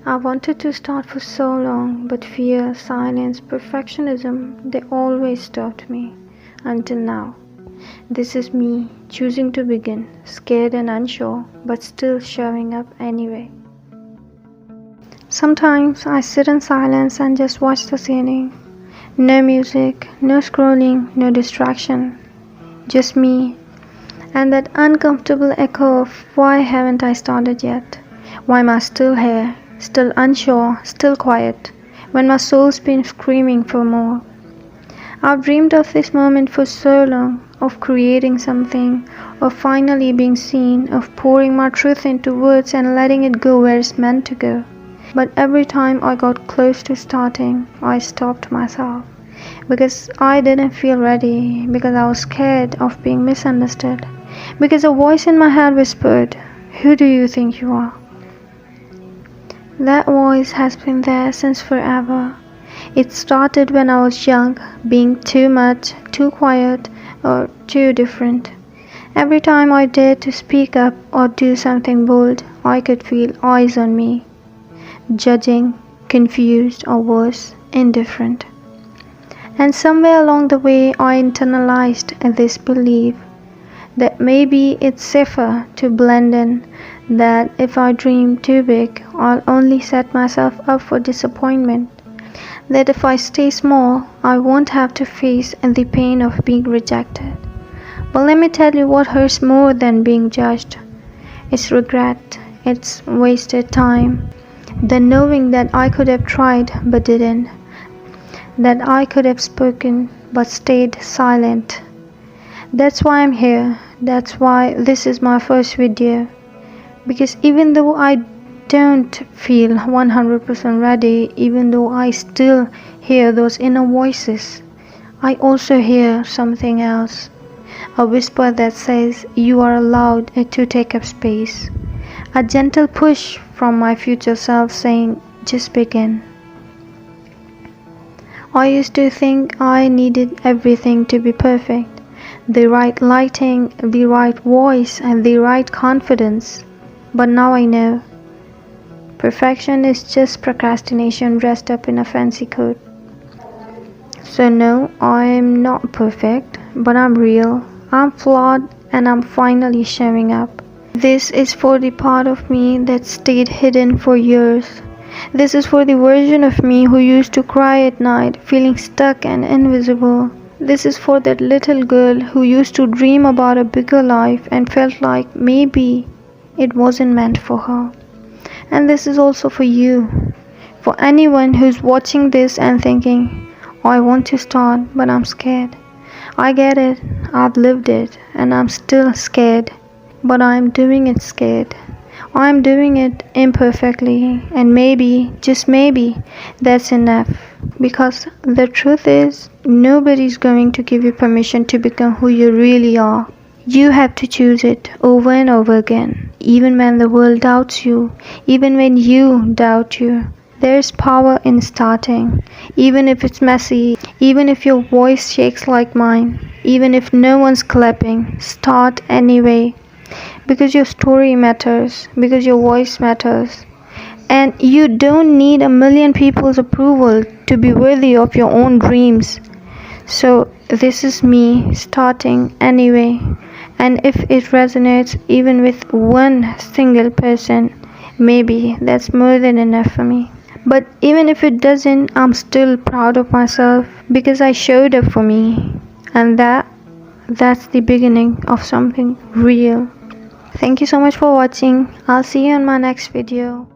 I wanted to start for so long, but fear, silence, perfectionism, they always stopped me. Until now. This is me choosing to begin, scared and unsure, but still showing up anyway. Sometimes I sit in silence and just watch the scenery. No music, no scrolling, no distraction. Just me. And that uncomfortable echo of why haven't I started yet? Why am I still here? Still unsure, still quiet, when my soul's been screaming for more. I've dreamed of this moment for so long, of creating something, of finally being seen, of pouring my truth into words and letting it go where it's meant to go. But every time I got close to starting, I stopped myself. Because I didn't feel ready, because I was scared of being misunderstood, because a voice in my head whispered, "Who do you think you are?" That voice has been there since forever. It started when I was young, being too much, too quiet, or too different. Every time I dared to speak up or do something bold, I could feel eyes on me, judging, confused, or worse, indifferent. And somewhere along the way, I internalized this belief that maybe it's safer to blend in, that if I dream too big, I'll only set myself up for disappointment, that if I stay small, I won't have to face the pain of being rejected. But let me tell you what hurts more than being judged. It's regret, it's wasted time, the knowing that I could have tried but didn't, that I could have spoken but stayed silent. That's why I'm here. That's why this is my first video. Because even though I don't feel 100% ready, even though I still hear those inner voices, I also hear something else. A whisper that says you are allowed to take up space. A gentle push from my future self saying, just begin. I used to think I needed everything to be perfect. The right lighting, the right voice, and the right confidence. But now I know. Perfection is just procrastination dressed up in a fancy coat. So no, I'm not perfect, but I'm real. I'm flawed and I'm finally showing up. This is for the part of me that stayed hidden for years. This is for the version of me who used to cry at night, feeling stuck and invisible. This is for that little girl who used to dream about a bigger life and felt like maybe it wasn't meant for her. And this is also for you, for anyone who's watching this and thinking, I want to start, but I'm scared. I get it, I've lived it, and I'm still scared, but I'm doing it scared. I'm doing it imperfectly, and maybe, just maybe, that's enough. Because the truth is, nobody's going to give you permission to become who you really are. You have to choose it over and over again, even when the world doubts you, even when you doubt you. There's power in starting, even if it's messy, even if your voice shakes like mine, even if no one's clapping, start anyway. Because your story matters, because your voice matters. And you don't need a million people's approval to be worthy of your own dreams. So this is me starting anyway. And if it resonates even with one single person, maybe that's more than enough for me. But even if it doesn't, I'm still proud of myself because I showed up for me. And that's the beginning of something real. Thank you so much for watching. I'll see you in my next video.